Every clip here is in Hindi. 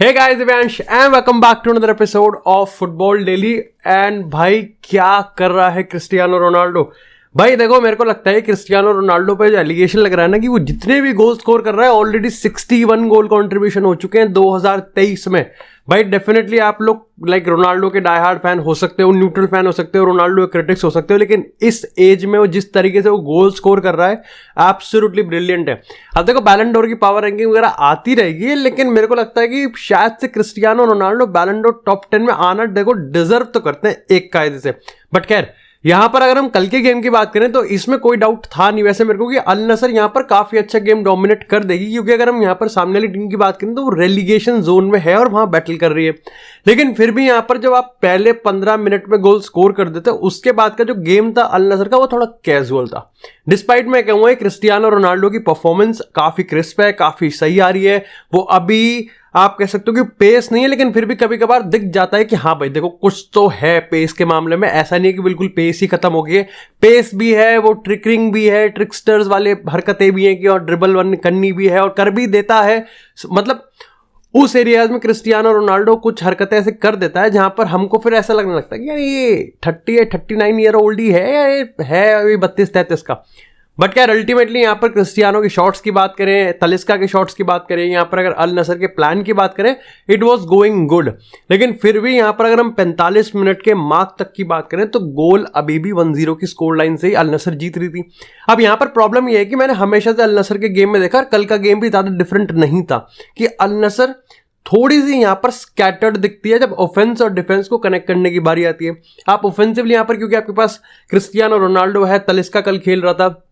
Hey guys, Divyansh and welcome back to another episode of Football Daily। and भाई क्या कर रहा है क्रिस्टियानो रोनाल्डो। भाई देखो, मेरे को लगता है क्रिस्टियानो रोनाल्डो पे जो एलिगेशन लग रहा है ना कि वो जितने भी गोल स्कोर कर रहा है ऑलरेडी 61 गोल कंट्रीब्यूशन हो चुके हैं 2023 में। भाई डेफिनेटली आप लोग लाइक रोनाल्डो के डाई हार्ड फैन हो सकते हो, न्यूट्रल फैन हो सकते हो, रोनाल्डो के क्रिटिक्स हो सकते हो, लेकिन इस एज में वो जिस तरीके से वो गोल स्कोर कर रहा है एब्सोल्युटली ब्रिलियंट है। अब देखो बैलन डोर की पावर रैंकिंग वगैरह आती रहेगी, लेकिन मेरे को लगता है कि शायद से क्रिस्टियानो रोनाल्डो बैलन डोर टॉप 10 में आना देखो डिजर्व तो करते हैं एक कायदे से। बट खैर यहां पर अगर हम कल के गेम की बात करें तो इसमें कोई डाउट था नहीं वैसे मेरे को कि अल नसर यहां पर काफी अच्छा गेम डोमिनेट कर देगी, क्योंकि अगर हम यहां पर सामने वाली टीम की बात करें तो वो रेलीगेशन जोन में है और वहां बैटल कर रही है। लेकिन फिर भी यहां पर जब आप पहले 15 मिनट में गोल स्कोर कर देते उसके बाद का जो गेम था अल नसर का वो थोड़ा कैजुअल था। डिस्पाइट मैं कहूंगा क्रिस्टियानो रोनाल्डो की परफॉर्मेंस काफी क्रिस्प है, काफी सही आ रही है। वो अभी आप कह सकते हो कि पेस नहीं है, लेकिन फिर भी कभी कभार दिख जाता है कि हाँ भाई देखो कुछ तो है पेस के मामले में। ऐसा नहीं है कि बिल्कुल पेस ही खत्म हो गई है, पेस भी है, वो ट्रिकरिंग भी है, ट्रिकस्टर्स वाले हरकतें भी हैं कि और ड्रिबल वन करनी भी है और कर भी देता है। मतलब उस एरियाज में क्रिस्टियानो रोनाल्डो कुछ हरकतें ऐसे कर देता है जहां पर हमको फिर ऐसा लगने लगता है कि यार ये 30 या 39 ईयर ओल्ड ही है या ये है अभी 32-33 का। बट यार अल्टीमेटली यहाँ पर क्रिस्टियानो की शॉट्स की बात करें, तलिस्का के शॉट्स की बात करें, यहाँ पर अगर अल नसर के प्लान की बात करें इट वाज गोइंग गुड। लेकिन फिर भी यहाँ पर अगर हम 45 मिनट के मार्क तक की बात करें तो गोल अभी भी 1-0 की स्कोर लाइन से ही अल नसर जीत रही थी। अब यहाँ पर प्रॉब्लम यह है कि मैंने हमेशा से अल नसर के गेम में देखा, कल का गेम भी ज़्यादा डिफरेंट नहीं था, कि अल नसर थोड़ी सी यहाँ पर स्कैटर्ड दिखती है जब ऑफेंस और डिफेंस को कनेक्ट करने की बारी आती है। आप ऑफेंसिवली यहाँ पर क्योंकि आपके पास क्रिस्टियानो रोनाल्डो है, तलिस्का कल खेल रहा था,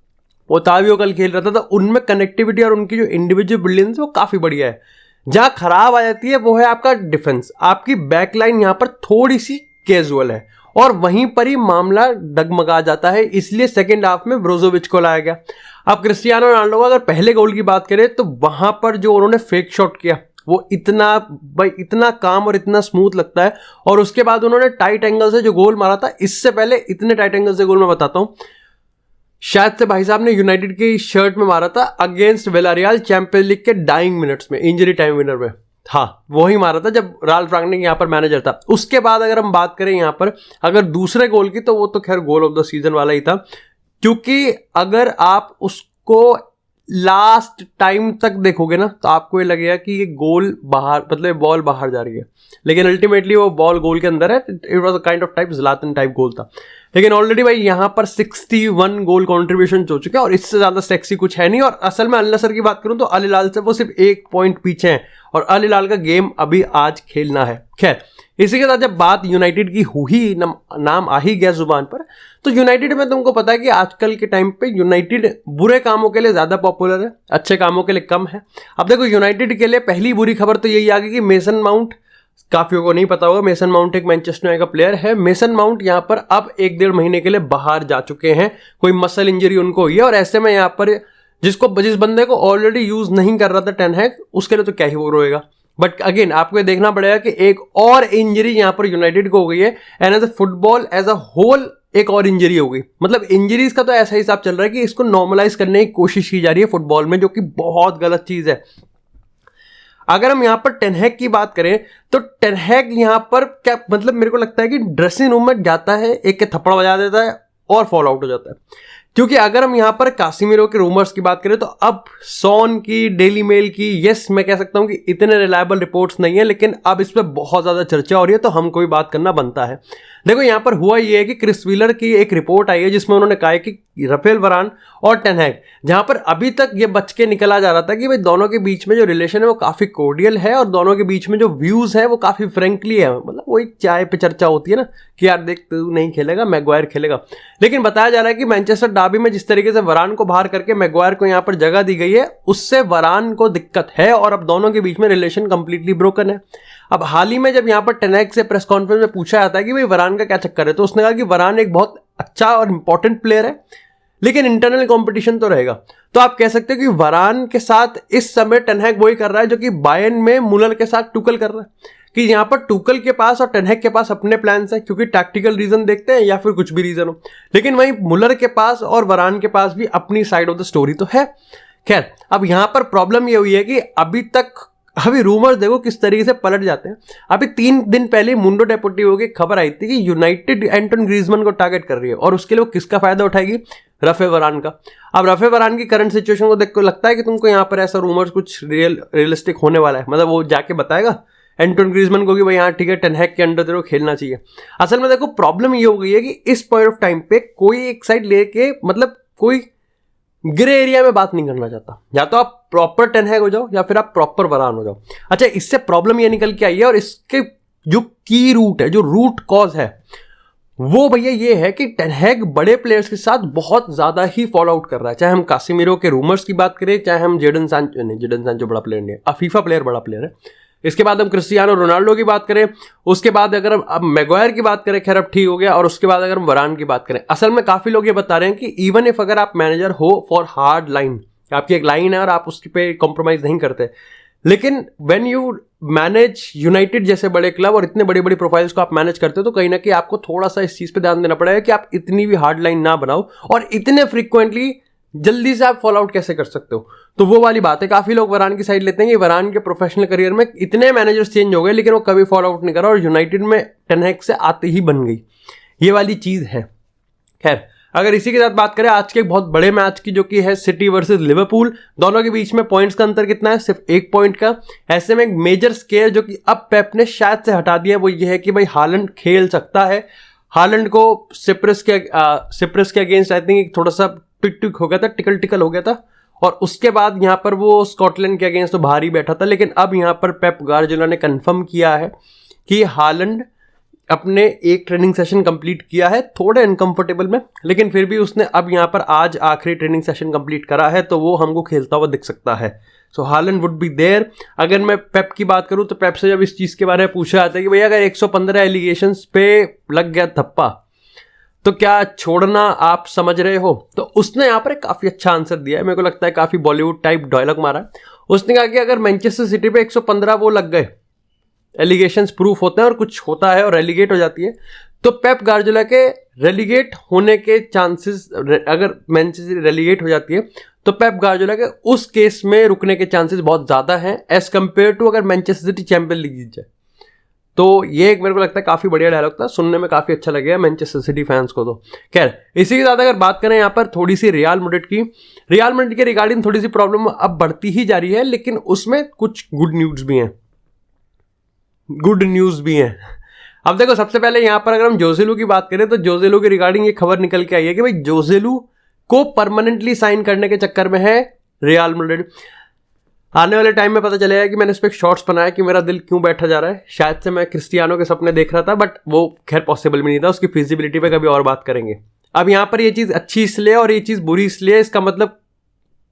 ओतावियो कल खेल रहा था, तो उनमें कनेक्टिविटी और उनकी जो इंडिविजुअल ब्रिलियंस वो काफी बढ़िया है। जहां खराब आ जाती है वो है आपका डिफेंस, आपकी बैकलाइन यहां पर थोड़ी सी कैजुअल है और वहीं पर ही मामला डगमगा जाता है। इसलिए सेकंड हाफ में ब्रोजोविच को लाया गया। अब क्रिस्टियानो रोनाल्डो अगर पहले गोल की बात करें तो वहां पर जो उन्होंने फेक शॉट किया वो इतना काम और इतना स्मूथ लगता है, और उसके बाद उन्होंने टाइट एंगल से जो गोल मारा था, इससे पहले इतने टाइट एंगल से गोल मैं बताता हूं, शायद से भाई साहब ने यूनाइटेड की शर्ट में मारा था अगेंस्ट विलारियल चैंपियंस लीग के डाइंग मिनट्स में, इंजरी टाइम विनर में था, वही मारा था जब राल्फ रांगनिक यहाँ पर मैनेजर था। उसके बाद अगर हम बात करें यहाँ पर अगर दूसरे गोल की तो वो तो खैर गोल ऑफ द सीजन वाला ही था, क्योंकि अगर आप उसको लास्ट टाइम तक देखोगे ना तो आपको ये लगेगा कि ये गोल बाहर, मतलब बॉल बाहर जा रही है, लेकिन अल्टीमेटली वो बॉल गोल के अंदर है। It was a kind of type Zlatan type goal था। लेकिन ऑलरेडी भाई यहाँ पर 61 गोल कंट्रीब्यूशन हो चुके हैं और इससे ज़्यादा सेक्सी कुछ है नहीं। और असल में अल नसर की बात करूँ तो अल हिलाल से वो सिर्फ 1 पॉइंट पीछे हैं और अल हिलाल का गेम अभी आज खेलना है। खैर इसी के साथ जब बात यूनाइटेड की हुई, नाम आ ही गया जुबान पर, तो यूनाइटेड में तुमको पता है कि आजकल के टाइम पे यूनाइटेड बुरे कामों के लिए ज़्यादा पॉपुलर है, अच्छे कामों के लिए कम है। अब देखो यूनाइटेड के लिए पहली बुरी खबर तो यही आ गई कि मेसन माउंट, काफियों को नहीं पता होगा, मेसन माउंट एक मैनचेस्टर यूनाइटेड का प्लेयर है। मेसन माउंट यहाँ पर अब 1-1.5 महीने के लिए बाहर जा चुके हैं, कोई मसल इंजरी उनको हुई है, और ऐसे में यहाँ पर जिस बंदे को ऑलरेडी यूज नहीं कर रहा था टेन हैग, उसके लिए तो क्या ही वो रोएगा। बट अगेन आपको ये देखना पड़ेगा कि एक और इंजरी यहाँ पर यूनाइटेड को हो गई है, and as a football as a whole एक और इंजरी हो गई। मतलब इंजरीज का तो ऐसा हिसाब चल रहा है कि इसको नॉर्मलाइज करने की कोशिश की जा रही है फुटबॉल में, जो कि बहुत गलत चीज है। अगर हम यहाँ पर टेन हैग की बात करें तो टेन हैग यहाँ पर क्या, मतलब मेरे को लगता है कि ड्रेसिंग रूम में जाता है, एक के थप्पड़ बजा देता है और फॉल आउट हो जाता है। क्योंकि अगर हम यहाँ पर कासिमिरो के रूमर्स की बात करें तो अब सॉन की, डेली मेल की, यस मैं कह सकता हूँ कि इतने रिलायबल रिपोर्ट्स नहीं है, लेकिन अब इस पर बहुत ज़्यादा चर्चा हो रही है तो हमको भी बात करना बनता है। देखो यहाँ पर हुआ ये है कि क्रिस व्हीलर की एक रिपोर्ट आई है जिसमें उन्होंने कहा है कि राफेल वरान और टेन हैग, जहाँ पर अभी तक ये बच के निकला जा रहा था कि भाई दोनों के बीच में जो रिलेशन है वो काफ़ी कोर्डियल है और दोनों के बीच में जो व्यूज़ है वो काफ़ी फ्रेंकली है। मतलब वही चाय पे चर्चा होती है ना कि यार देख तू नहीं खेलेगा, मैगवायर खेलेगा। लेकिन बताया जा रहा है कि मैनचेस्टर डार्बी में जिस तरीके से वरान को बाहर करके मैगवायर को यहाँ पर जगह दी गई है, उससे वरान को दिक्कत है और अब दोनों के बीच में रिलेशन कंप्लीटली ब्रोकन है। अब हाल ही में जब यहाँ पर टेन हैग से प्रेस कॉन्फ्रेंस में पूछा जाता है कि भाई वरान का क्या चक्कर है, तो उसने कहा कि वरान एक बहुत अच्छा और इंपॉर्टेंट प्लेयर है, लेकिन इंटरनल कंपटीशन तो रहेगा। तो आप कह सकते हो कि वरान के साथ इस समय टेन हैग वही कर रहा है जो कि बायर्न में मुलर के साथ टुकल कर रहा है, कि यहाँ पर टुकल के पास और टेन हैग के पास अपने प्लान्स हैं, क्योंकि टैक्टिकल रीजन देखते हैं या फिर कुछ भी रीजन हो, लेकिन वहीं मुलर के पास और वरान के पास भी अपनी साइड ऑफ द स्टोरी तो है। खैर अब यहाँ पर प्रॉब्लम ये हुई है कि अभी तक अभी रूमर्स देखो किस तरीके से पलट जाते हैं। अभी 3 दिन पहले मुंडो डेपोर्टिवो की खबर आई थी कि यूनाइटेड एंटोन ग्रीजमैन को टारगेट कर रही है, और उसके लिए वो किसका फायदा उठाएगी? रफे वरान का। अब रफे वरान की करंट सिचुएशन को देख को लगता है कि तुमको यहाँ पर ऐसा रूमर्स कुछ रियलिस्टिक होने वाला है, मतलब वो जाके बताएगा एंटोन ग्रीजमैन को कि भाई हाँ ठीक है, टेन हैग के अंडर तेरे को खेलना चाहिए। असल में देखो प्रॉब्लम ये हो गई है कि इस पॉइंट ऑफ टाइम पे कोई एक साइड लेके, मतलब कोई ग्रे एरिया में बात नहीं करना चाहता। या तो आप प्रॉपर टेन हैग हो जाओ या फिर आप प्रॉपर वरान हो जाओ। अच्छा, इससे प्रॉब्लम ये निकल के आई है, और इसके जो की रूट है, जो रूट कॉज है, वो भैया ये है कि टेन हैग बड़े प्लेयर्स के साथ बहुत ज्यादा ही फॉलो आउट कर रहा है। चाहे हम कासिमिरो के रूमर्स की बात करें, चाहे हम जेडन सांचो बड़ा प्लेयर नहीं है, फीफा प्लेयर बड़ा प्लेयर है। इसके बाद हम क्रिस्टियानो रोनाल्डो की बात करें, उसके बाद अगर अब मैग्वायर की बात करें, खैर अब ठीक हो गया, और उसके बाद अगर हम वरान की बात करें, असल में काफी लोग ये बता रहे हैं कि इवन इफ अगर आप मैनेजर हो फॉर हार्ड लाइन, आपकी एक लाइन है और आप उसकी पे कॉम्प्रोमाइज नहीं करते, लेकिन व्हेन यू मैनेज यूनाइटेड जैसे बड़े क्लब और इतने बड़ी बड़ी प्रोफाइल्स को आप मैनेज करते हो, तो कहीं ना कहीं आपको थोड़ा सा इस चीज पे ध्यान देना पड़ेगा कि आप इतनी भी हार्ड लाइन ना बनाओ, और इतने फ्रीक्वेंटली जल्दी से आप फॉलो आउट कैसे कर सकते हो। तो वो वाली बात है, काफी लोग वरान की साइड लेते हैं कि वरान के प्रोफेशनल करियर में इतने मैनेजर्स चेंज हो गए लेकिन वो कभी फॉलो आउट नहीं करा, और यूनाइटेड में टेन हैग से आते ही बन गई, ये वाली चीज है। खैर, अगर इसी के साथ बात करें आज के एक बहुत बड़े मैच की, जो कि है सिटी वर्सेस लिवरपूल, दोनों के बीच में पॉइंट्स का अंतर कितना है? सिर्फ 1 पॉइंट का। ऐसे में एक मेजर स्केयर जो कि अब पेप ने शायद से हटा दिया, वो ये है कि भाई हालैंड खेल सकता है। हालैंड को सिप्रस के अगेंस्ट आई थिंक थोड़ा सा टिक हो गया था, टिकल हो गया था, और उसके बाद यहाँ पर वो स्कॉटलैंड के अगेंस्ट तो बाहर ही बैठा था। लेकिन अब यहाँ पर पेप गार्डियोला ने कंफर्म किया है कि हालैंड अपने एक ट्रेनिंग सेशन कंप्लीट किया है, थोड़े अनकंफर्टेबल में, लेकिन फिर भी उसने अब यहाँ पर आज आखिरी ट्रेनिंग सेशन कंप्लीट करा है, तो वो हमको खेलता हुआ दिख सकता है। सो हालैंड वुड बी देयर। अगर मैं पेप की बात करूं तो पेप से जब इस चीज के बारे में पूछा जाता है कि भैया अगर 115 एलिगेशंस पे लग गया थप्पा तो क्या छोड़ना आप समझ रहे हो, तो उसने यहाँ पर एक काफी अच्छा आंसर दिया है। मेरे को लगता है काफी बॉलीवुड टाइप डायलॉग मारा है। उसने कहा कि अगर मैनचेस्टर सिटी पे 115 वो लग गए, एलिगेशंस प्रूफ होते हैं और कुछ होता है और रेलीगेट हो जाती है, तो पेप गार्डियोला के रेलीगेट होने के चांसेस, अगर मैनचेस्टर रेलीगेट हो जाती है तो पेप गार्डियोला के उस केस में रुकने के चांसेस बहुत ज्यादा हैं एज कंपेयर टू अगर मैनचेस्टर सिटी चैंपियन लीग जीत जाए। तो ये एक मेरे को लगता है काफी बढ़िया डायलॉग था, सुनने में काफी अच्छा लगेगा मैनचेस्टर सिटी फैंस को। तो खैर, इसी के साथ अगर बात करें यहाँ पर थोड़ी सी रियल मैड्रिड के रिगार्डिंग थोड़ी सी प्रॉब्लम अब बढ़ती ही जा रही है, लेकिन उसमें कुछ गुड न्यूज भी हैं। अब देखो, सबसे पहले यहाँ पर अगर हम जोसेलू की बात करें तो जोसेलू की रिगार्डिंग ये खबर निकल के आई है कि भाई जोसेलू को परमानेंटली साइन करने के चक्कर में है रियल मैड्रिड। आने वाले टाइम में पता चलेगा कि मैंने इस पर शॉर्ट्स बनाया कि मेरा दिल क्यों बैठा जा रहा है। शायद से मैं क्रिस्टियानो के सपने देख रहा था, बट वो खैर पॉसिबल भी नहीं था, उसकी फिजिबिलिटी पे कभी और बात करेंगे। अब यहाँ पर ये चीज़ अच्छी इसलिए और ये चीज़ बुरी इसलिए, इसका मतलब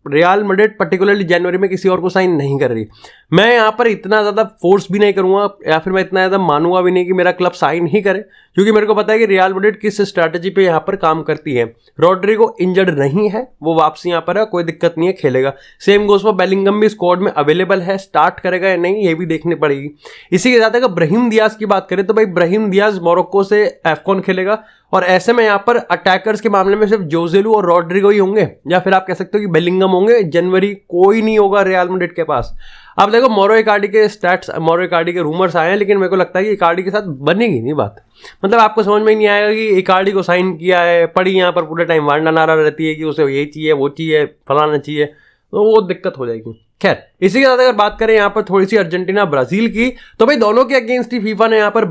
रियल मैड्रिड पर्टिकुलरली जनवरी में किसी और को साइन नहीं कर रही। मैं यहाँ पर इतना ज़्यादा फोर्स भी नहीं करूँगा या फिर मैं इतना ज़्यादा मानूंगा भी नहीं कि मेरा क्लब साइन ही करे, क्योंकि मेरे को पता है कि रियल मैड्रिड किस स्ट्रैटेजी पे यहाँ पर काम करती है। रॉड्रिगो इंजर्ड नहीं है, वो वापसी यहाँ पर है, कोई दिक्कत नहीं है, खेलेगा। सेम गोस फॉर बेलिंगम भी स्क्वाड में अवेलेबल है, स्टार्ट करेगा या नहीं ये भी देखनी पड़ेगी। इसी के साथ अगर ब्राहिम दियाज की बात करें तो भाई ब्राहिम दियाज मोरक्को से एफकॉन खेलेगा, और ऐसे में यहाँ पर अटैकर्स के मामले में सिर्फ जोसेलू और रॉड्रिगो ही होंगे, या फिर आप कह सकते हो कि बेलिंगम होंगे। जनवरी कोई नहीं होगा रियल मैड्रिड के पास। अब देखो, मोरो इकार्डी के रूमर्स आए हैं, लेकिन मेरे को लगता है कि इकार्डी के साथ बनेगी नहीं बात। मतलब आपको समझ में ही नहीं आएगा कि इकार्डी को साइन किया है, पड़ी यहाँ पर पूरे टाइम वांडा नारा रहती है कि उसे ये चाहिए, वो चाहिए, फलाना चाहिए, तो वो दिक्कत हो जाएगी। खैर, इसी के साथ अगर बात करें यहाँ पर थोड़ी सी अर्जेंटीना ब्राजील की, तो भाई दोनों के अगेंस्ट ही फीफा ने यहाँ पर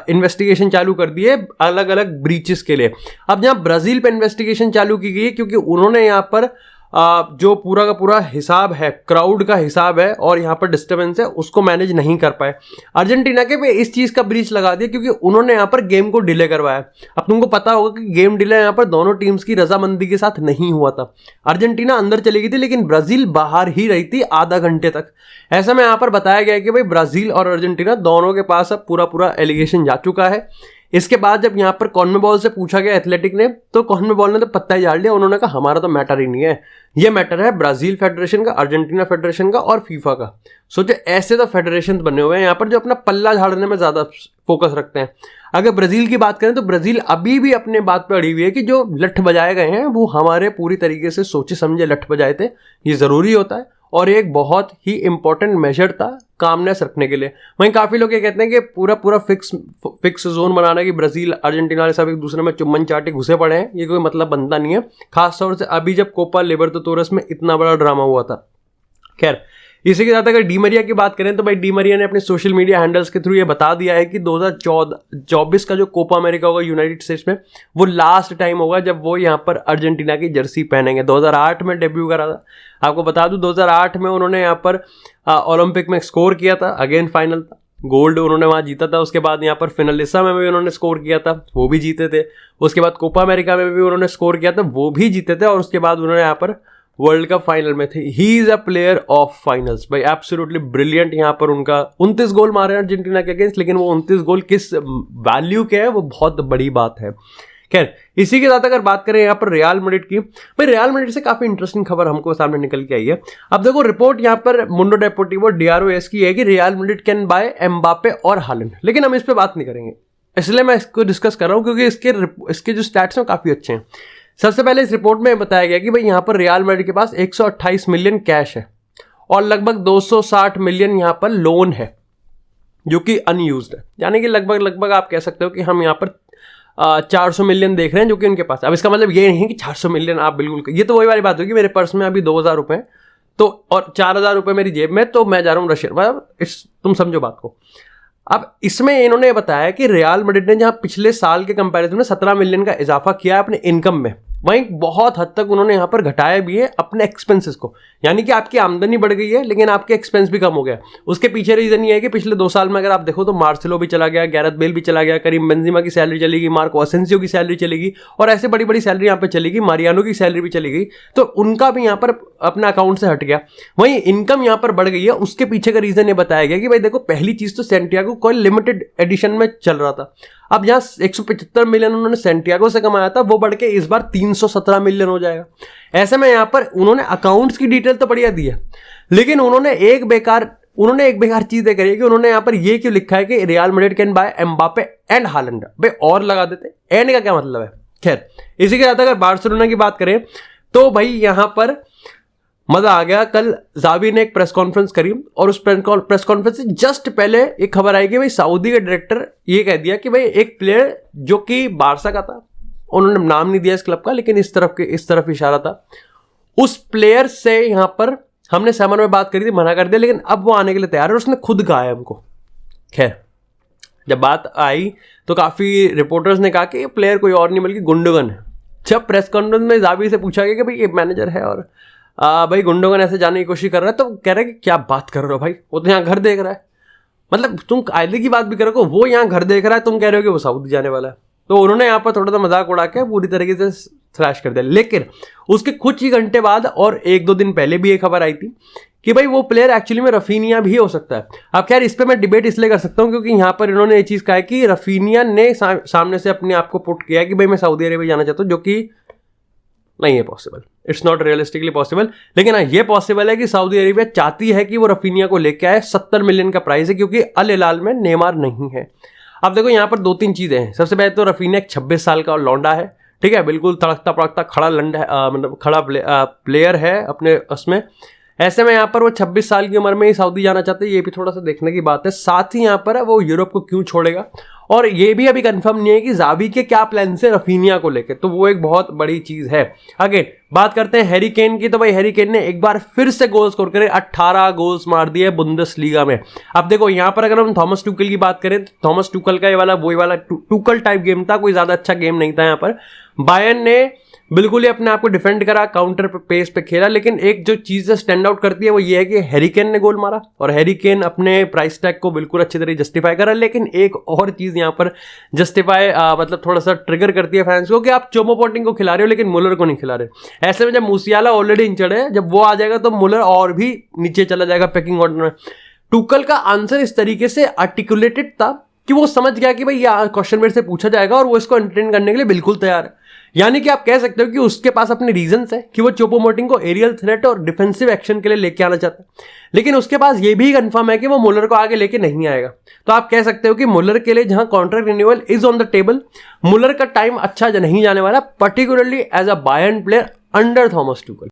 इन्वेस्टिगेशन चालू कर दी है अलग अलग ब्रीचेस के लिए। अब यहाँ ब्राजील पे इन्वेस्टिगेशन चालू की गई है क्योंकि उन्होंने यहाँ पर जो पूरा का पूरा हिसाब है, क्राउड का हिसाब है और यहाँ पर डिस्टर्बेंस है, उसको मैनेज नहीं कर पाए। अर्जेंटीना के पे इस चीज का ब्रीच लगा दिया क्योंकि उन्होंने यहाँ पर गेम को डिले करवाया। अब तुमको पता होगा कि गेम डिले यहाँ पर दोनों टीम्स की रजामंदी के साथ नहीं हुआ था। अर्जेंटीना अंदर चली गई थी लेकिन ब्राजील बाहर ही रही थी आधा घंटे तक। ऐसा में यहाँ पर बताया गया कि भाई ब्राजील और अर्जेंटीना दोनों के पास अब पूरा एलिगेशन जा चुका है। इसके बाद जब यहाँ पर कॉन्मेबॉल से पूछा गया एथलेटिक ने, तो कॉन्मेबॉल ने तो पत्ता ही झाड़ लिया। उन्होंने कहा हमारा तो मैटर ही नहीं है, ये मैटर है ब्राजील फेडरेशन का, अर्जेंटीना फेडरेशन का और फीफा का। सोचो ऐसे तो फेडरेशन बने हुए हैं यहाँ पर जो अपना पल्ला झाड़ने में ज्यादा फोकस रखते हैं। अगर ब्राजील की बात करें तो ब्राजील अभी भी अपने बात पे अड़ी हुई है कि जो लठ बजाए गए हैं वो हमारे पूरी तरीके से सोचे समझे लठ बजाए थे, ये जरूरी होता है और एक बहुत ही इंपॉर्टेंट मेजर था कामनेस रखने के लिए। वहीं काफ़ी लोग ये कहते हैं कि पूरा फिक्स जोन बनाना कि ब्राज़ील अर्जेंटीना सब एक दूसरे में चुम्बन चाटे घुसे पड़े हैं, ये कोई मतलब बनता नहीं है, खासतौर से अभी जब कोपा लिबर्टाडोरेस में इतना बड़ा ड्रामा हुआ था। खैर, इसी के साथ अगर डी मरिया की बात करें तो भाई डी मरिया ने अपने सोशल मीडिया हैंडल्स के थ्रू ये बता दिया है कि 2024 का जो कोपा अमेरिका होगा यूनाइटेड स्टेट्स में, वो लास्ट टाइम होगा जब वो यहाँ पर अर्जेंटीना की जर्सी पहनेंगे। 2008 में डेब्यू करा था, आपको बता दूं 2008 में उन्होंने यहाँ पर ओलंपिक में स्कोर किया था, अगेन फाइनल था, गोल्ड उन्होंने वहाँ जीता था। उसके बाद यहाँ पर फिनलिसा में भी उन्होंने स्कोर किया था, वो भी जीते थे। उसके बाद कोपा अमेरिका में भी उन्होंने स्कोर किया था, वो भी जीते थे। और उसके बाद उन्होंने यहाँ पर वर्ल्ड कप फाइनल में थे। He is a player of finals भाई, एब्सोल्युटली ब्रिलियंट। यहाँ पर उनका 29 गोल मारे हैं अर्जेंटीना के अगेंस्ट, लेकिन वो 29 गोल किस वैल्यू के हैं वो बहुत बड़ी बात है। खैर, इसी के साथ अगर बात करें यहाँ पर रियल मैड्रिड की, भाई रियल मैड्रिड से काफी इंटरेस्टिंग खबर हमको सामने निकल के आई है। अब देखो रिपोर्ट यहाँ पर मुंडो डेपोर्टिवो DROS की है कि real Madrid can buy Mbappe और हालैंड, लेकिन हम इस पर बात नहीं करेंगे, इसलिए मैं इसको डिस्कस कर रहा हूँ क्योंकि इसके जो स्टैट्स हैं काफी अच्छे हैं। सबसे पहले इस रिपोर्ट में बताया गया कि भाई यहाँ पर रियल मैड्रिड के पास 128 मिलियन कैश है और लगभग 260 मिलियन यहाँ पर लोन है जो कि अनयूज्ड है, यानी कि लगभग आप कह सकते हो कि हम यहाँ पर 400 मिलियन देख रहे हैं जो कि उनके पास। अब इसका मतलब ये नहीं कि 400 मिलियन आप बिल्कुल, ये तो वही वाली बात होगी मेरे पर्स में अभी 2000 रुपये हैं तो और 4000 रुपये मेरी जेब में, तो मैं जा रहा हूँ रशिया। तुम समझो बात को। अब इसमें इन्होंने बताया कि रियल मैड्रिड ने जहां पिछले साल के कंपैरिजन में 17 मिलियन का इजाफा किया है अपने इनकम में, वहीं बहुत हद तक उन्होंने यहां पर घटाया भी है अपने एक्सपेंसेस को, यानी कि आपकी आमदनी बढ़ गई है लेकिन आपके एक्सपेंस भी कम हो गया। उसके पीछे रीजन ये है कि पिछले 2 साल में अगर आप देखो तो मार्सेलो भी चला गया, गैरेथ बेल भी चला गया, करीम बेंजेमा की सैलरी चलेगी, मार्को असेंसियो की सैलरी चलेगी और ऐसे बड़ी बड़ी सैलरी यहाँ पे चलेगी, मारियानो की सैलरी भी चली गई, तो उनका भी यहाँ पर अपना अकाउंट से हट गया। वहीं इनकम यहाँ पर बढ़ गई है, उसके पीछे का रीजन ये बताया गया कि भाई देखो पहली चीज तो सेंटियागो कोई लिमिटेड एडिशन में चल रहा था, अब जहां 175 मिलियन उन्होंने सेंटियागो से कमाया था वो बढ़ के इस बार 317 मिलियन हो जाएगा। ऐसे में यहां पर उन्होंने अकाउंट्स की डिटेल तो बढ़िया दी है, लेकिन उन्होंने एक बेकार चीज करी है कि उन्होंने यहां पर ये क्यों लिखा है कि real Madrid can buy Mbappe and Holland. भाई और लगा देते, एंड का क्या मतलब है। खैर, इसी के साथ अगर बार्सिलोना की बात करें तो भाई यहां पर मजा आ गया। कल जावी ने एक प्रेस कॉन्फ्रेंस करी और उस प्रेस कॉन्फ्रेंस से जस्ट पहले एक खबर आई कि भाई सऊदी का डायरेक्टर ये कह दिया कि भाई एक प्लेयर जो कि बारसा का था, उन्होंने नाम नहीं दिया इस क्लब का, लेकिन इस तरफ इशारा था, उस प्लेयर से यहां पर हमने समर में बात करी थी, मना कर दिया, लेकिन अब वो आने के लिए तैयार है और उसने खुद कहा है हमको। खैर, जब बात आई तो काफी रिपोर्टर्स ने कहा कि ये प्लेयर कोई और नहीं बल्कि गुंडोगन है। जब प्रेस कॉन्फ्रेंस में जावी से पूछा गया कि भाई ये मैनेजर है और भाई गुंडोगन ऐसे जाने की कोशिश कर रहा है, तो कह रहा है कि क्या बात कर रहे हो भाई, वो तो यहाँ घर देख रहा है। मतलब तुम कायदे की बात भी कर रहे हो, वो यहाँ घर देख रहा है, तुम कह रहे हो कि वो सऊदी जाने वाला है। तो उन्होंने यहाँ पर थोड़ा सा मजाक उड़ा के पूरी तरीके से थ्रैश कर दिया। लेकिन उसके कुछ ही घंटे बाद और 1-2 दिन पहले भी एक खबर आई थी कि भाई वो प्लेयर एक्चुअली में रफीनिया भी हो सकता है। अब खैर इस पर मैं डिबेट इसलिए कर सकता हूँ क्योंकि यहाँ पर इन्होंने ये चीज़ कहा है कि रफीनिया ने सामने से अपने आप को पुट किया कि भाई मैं सऊदी अरेबिया जाना चाहता हूँ, जो कि नहीं है possible, it's not realistically possible. लेकिन हाँ ये पॉसिबल है कि सऊदी अरेबिया चाहती है कि वो रफीनिया को लेके आए। 70 मिलियन का प्राइस है क्योंकि अल हिलाल में नेमार नहीं है। अब देखो यहाँ पर 2-3 चीज़ें हैं। सबसे पहले तो रफीनिया 26 साल का लौंडा है, ठीक है, बिल्कुल तड़कता पड़कता खड़ा मतलब खड़ा प्लेयर है अपने उसमें। ऐसे में यहाँ पर वो 26 साल की उम्र में ही सऊदी जाना चाहते हैं, ये भी थोड़ा सा देखने की बात है। साथ ही यहाँ पर वो यूरोप को क्यों छोड़ेगा, और ये भी अभी कंफर्म नहीं है कि जावी के क्या प्लान है रफीनिया को लेकर, तो वो एक बहुत बड़ी चीज है। अगेन बात करते हैं हैरी केन की, तो भाई हैरी केन ने एक बार फिर से गोल स्कोर करे, 18 गोल्स मार दिए बुंदेसलीगा में। अब देखो यहाँ पर अगर हम थॉमस टुकल की बात करें तो थॉमस टुकल का ये वाला वही वाला टुकल टाइप गेम था, कोई ज्यादा अच्छा गेम नहीं था। यहाँ पर बायर्न ने बिल्कुल ही अपने आप को डिफेंड करा, काउंटर पे पेस पे खेला, लेकिन एक जो चीज स्टैंड आउट करती है वो ये है कि हैरी केन ने गोल मारा और हैरी केन अपने प्राइस टैग को बिल्कुल अच्छी तरह जस्टिफाई करा। लेकिन एक और चीज यहाँ पर जस्टिफाई मतलब थोड़ा सा ट्रिगर करती है फैंस को कि आप चोमोपोटिंग को खिला रहे हो लेकिन मुलर को नहीं खिला रहे। ऐसे में जब मूसियाला ऑलरेडी इंजर्ड है, जब वो आ जाएगा तो मुलर और भी नीचे चला जाएगा पैकिंग ऑर्डर में। टुकल का आंसर इस तरीके से आर्टिकुलेटेड था कि वो समझ गया कि भाई ये क्वेश्चन मेरे से पूछा जाएगा और वो इसको एंटरटेन करने के लिए बिल्कुल तैयार है। यानी कि आप कह सकते हो कि उसके पास अपने रीजंस है कि वो चोपोमोटिंग को एरियल थ्रेट और डिफेंसिव एक्शन के लिए लेके आना चाहता है, लेकिन उसके पास ये भी कंफर्म है कि वो मुलर को आगे लेके नहीं आएगा। तो आप कह सकते हो कि मुलर के लिए जहां contract renewal is on the table, Muller का टाइम अच्छा नहीं जाने वाला, particularly as a Bayern player under Thomas Tuchel.